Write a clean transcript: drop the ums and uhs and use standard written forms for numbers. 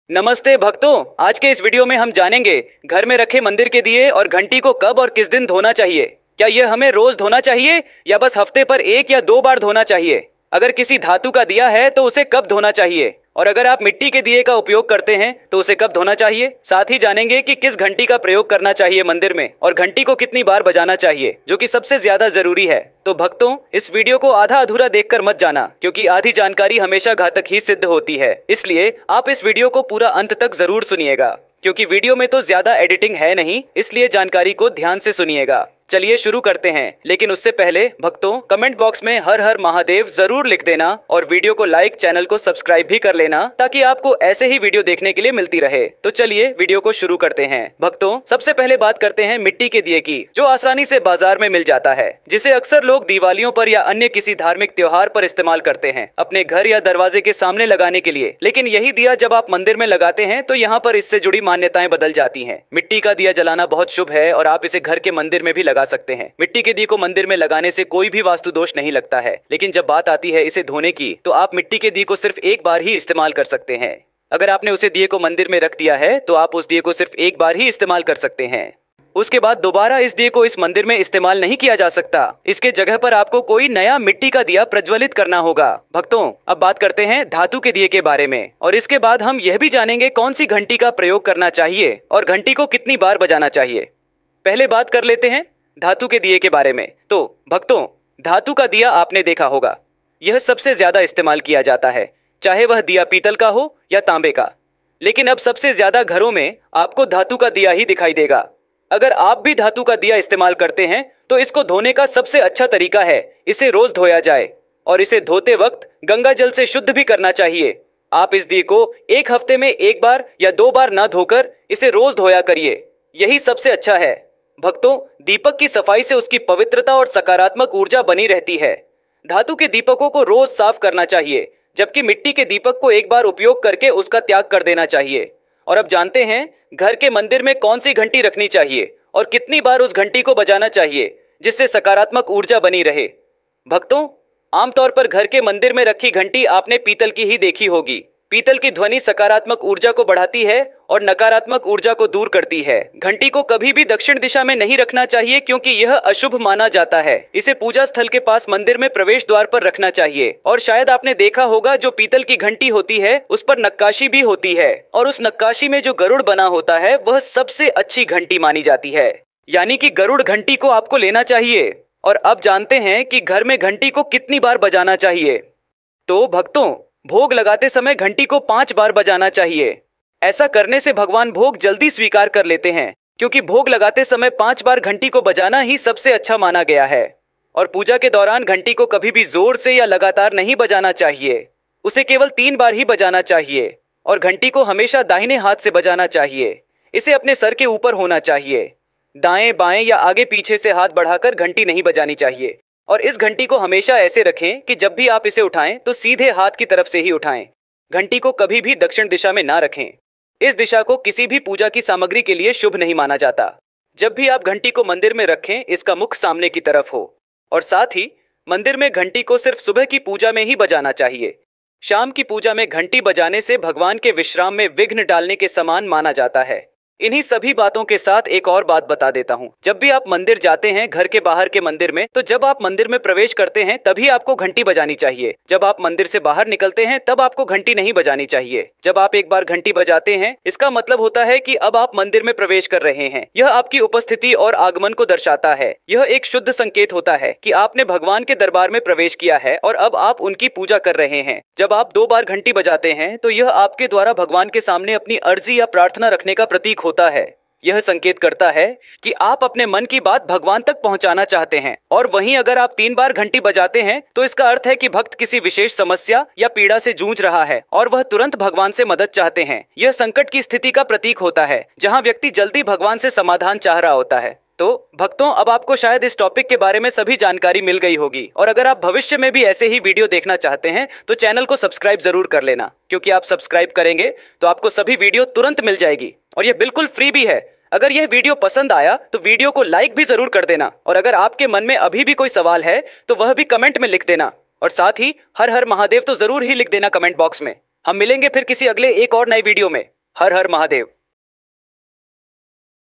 नमस्ते भक्तों, आज के इस वीडियो में हम जानेंगे घर में रखे मंदिर के दिए और घंटी को कब और किस दिन धोना चाहिए। क्या यह हमें रोज धोना चाहिए या बस हफ्ते पर 1 या 2 बार धोना चाहिए? अगर किसी धातु का दिया है तो उसे कब धोना चाहिए और अगर आप मिट्टी के दिए का उपयोग करते हैं तो उसे कब धोना चाहिए। साथ ही जानेंगे कि किस घंटी का प्रयोग करना चाहिए मंदिर में और घंटी को कितनी बार बजाना चाहिए, जो कि सबसे ज्यादा जरूरी है। तो भक्तों, इस वीडियो को आधा अधूरा देखकर मत जाना, क्योंकि आधी जानकारी हमेशा घातक ही सिद्ध होती है। इसलिए आप इस वीडियो को पूरा अंत तक जरूर सुनिएगा, क्योंकि वीडियो में तो ज्यादा एडिटिंग है नहीं, इसलिए जानकारी को ध्यान से सुनिएगा। चलिए शुरू करते हैं, लेकिन उससे पहले भक्तों, कमेंट बॉक्स में हर हर महादेव जरूर लिख देना और वीडियो को लाइक, चैनल को सब्सक्राइब भी कर लेना, ताकि आपको ऐसे ही वीडियो देखने के लिए मिलती रहे। तो चलिए वीडियो को शुरू करते हैं। भक्तों, सबसे पहले बात करते हैं मिट्टी के दिए की, जो आसानी से बाजार में मिल जाता है, जिसे अक्सर लोग दिवालियों पर या अन्य किसी धार्मिक त्योहार पर इस्तेमाल करते हैं अपने घर या दरवाजे के सामने लगाने के लिए। लेकिन यही दिया जब आप मंदिर में लगाते हैं तो यहाँ पर इससे जुड़ी मान्यताएं बदल जाती हैं। मिट्टी का दिया जलाना बहुत शुभ है और आप इसे घर के मंदिर में भी लगा सकते हैं। मिट्टी के दिए को मंदिर में लगाने से कोई भी वास्तु दोष नहीं लगता है, लेकिन जब बात आती है इसे धोने की, तो आप मिट्टी के दिए को सिर्फ 1 बार ही इस्तेमाल कर सकते हैं। अगर आपने उसे दिए को मंदिर में रख दिया है तो आप उस दिए को सिर्फ 1 बार ही इस्तेमाल कर सकते हैं। उसके बाद दोबारा इस दिए को इस मंदिर में इस्तेमाल नहीं किया जा सकता। इसके जगह पर आपको कोई नया मिट्टी का दिया प्रज्वलित करना होगा। भक्तों, अब बात करते हैं धातु के दिए के बारे में, और इसके बाद हम यह भी जानेंगे कौन सी घंटी का प्रयोग करना चाहिए और घंटी को कितनी बार बजाना चाहिए। पहले बात कर लेते हैं धातु के दिए के बारे में। तो भक्तों, धातु का दिया आपने देखा होगा, यह सबसे ज्यादा इस्तेमाल किया जाता है, चाहे वह दिया पीतल का हो या तांबे का। लेकिन अब सबसे ज्यादा घरों में आपको धातु का दिया ही दिखाई देगा। अगर आप भी धातु का दिया इस्तेमाल करते हैं तो इसको धोने का सबसे अच्छा तरीका है इसे रोज धोया जाए, और इसे धोते वक्त गंगा जल से शुद्ध भी करना चाहिए। आप इस दिए को 1 हफ्ते में 1 बार या 2 बार ना धोकर इसे रोज धोया करिए, यही सबसे अच्छा है। भक्तों, दीपक की सफाई से उसकी पवित्रता और सकारात्मक ऊर्जा बनी रहती है। धातु के दीपकों को रोज साफ करना चाहिए, जबकि मिट्टी के दीपक को 1 बार उपयोग करके उसका त्याग कर देना चाहिए। और अब जानते हैं घर के मंदिर में कौन सी घंटी रखनी चाहिए और कितनी बार उस घंटी को बजाना चाहिए, जिससे सकारात्मक ऊर्जा बनी रहे। भक्तों, आमतौर पर घर के मंदिर में रखी घंटी आपने पीतल की ही देखी होगी। पीतल की ध्वनि सकारात्मक ऊर्जा को बढ़ाती है और नकारात्मक ऊर्जा को दूर करती है। घंटी को कभी भी दक्षिण दिशा में नहीं रखना चाहिए, क्योंकि यह अशुभ माना जाता है। इसे पूजा स्थल के पास मंदिर में प्रवेश द्वार पर रखना चाहिए। और शायद आपने देखा होगा, जो पीतल की घंटी होती है उस पर नक्काशी भी होती है, और उस नक्काशी में जो गरुड़ बना होता है वह सबसे अच्छी घंटी मानी जाती है। यानी कि गरुड़ घंटी को आपको लेना चाहिए। और अब जानते हैं कि घर में घंटी को कितनी बार बजाना चाहिए। तो भक्तों, भोग लगाते समय घंटी को 5 बार बजाना चाहिए। ऐसा करने से भगवान भोग जल्दी स्वीकार कर लेते हैं, क्योंकि भोग लगाते समय 5 बार घंटी को बजाना ही सबसे अच्छा माना गया है। और पूजा के दौरान घंटी को कभी भी जोर से या लगातार नहीं बजाना चाहिए, उसे केवल 3 बार ही बजाना चाहिए। और घंटी को हमेशा दाहिने हाथ से बजाना चाहिए। इसे अपने सर के ऊपर होना चाहिए। दाएं बाएं या आगे पीछे से हाथ बढ़ाकर घंटी नहीं बजानी चाहिए। और इस घंटी को हमेशा ऐसे रखें कि जब भी आप इसे उठाएं तो सीधे हाथ की तरफ से ही उठाएं। घंटी को कभी भी दक्षिण दिशा में ना रखें। इस दिशा को किसी भी पूजा की सामग्री के लिए शुभ नहीं माना जाता। जब भी आप घंटी को मंदिर में रखें, इसका मुख सामने की तरफ हो। और साथ ही मंदिर में घंटी को सिर्फ सुबह की पूजा में ही बजाना चाहिए। शाम की पूजा में घंटी बजाने से भगवान के विश्राम में विघ्न डालने के समान माना जाता है। इन्हीं सभी बातों के साथ एक और बात बता देता हूँ। जब भी आप मंदिर जाते हैं, घर के बाहर के मंदिर में, तो जब आप मंदिर में प्रवेश करते हैं तभी आपको घंटी बजानी चाहिए। जब आप मंदिर से बाहर निकलते हैं तब आपको घंटी नहीं बजानी चाहिए। जब आप एक बार घंटी बजाते हैं, इसका मतलब होता है कि अब आप मंदिर में प्रवेश कर रहे हैं। यह आपकी उपस्थिति और आगमन को दर्शाता है। यह एक शुद्ध संकेत होता है कि आपने भगवान के दरबार में प्रवेश किया है और अब आप उनकी पूजा कर रहे हैं। जब आप 2 बार घंटी बजाते हैं तो यह आपके द्वारा भगवान के सामने अपनी अर्जी या प्रार्थना रखने का प्रतीक होता है। यह संकेत करता है कि आप अपने मन की बात भगवान तक पहुंचाना चाहते हैं। और वहीं अगर आप 3 बार घंटी बजाते हैं तो इसका अर्थ है कि भक्त किसी विशेष समस्या या पीड़ा से जूझ रहा है और वह तुरंत भगवान से मदद चाहते हैं। यह संकट की स्थिति का प्रतीक होता है, जहां व्यक्ति जल्दी भगवान से समाधान चाह रहा होता है। तो भक्तों, अब आपको शायद इस टॉपिक के बारे में सभी जानकारी मिल गई होगी। और अगर आप भविष्य में भी ऐसे ही वीडियो देखना चाहते हैं तो चैनल को सब्सक्राइब जरूर कर लेना, क्योंकि आप सब्सक्राइब करेंगे तो आपको सभी वीडियो तुरंत मिल जाएगी और यह बिल्कुल फ्री भी है। अगर यह वीडियो पसंद आया तो वीडियो को लाइक भी जरूर कर देना। और अगर आपके मन में अभी भी कोई सवाल है तो वह भी कमेंट में लिख देना। और साथ ही हर हर महादेव तो जरूर ही लिख देना कमेंट बॉक्स में। हम मिलेंगे फिर किसी अगले एक और नए वीडियो में। हर हर महादेव।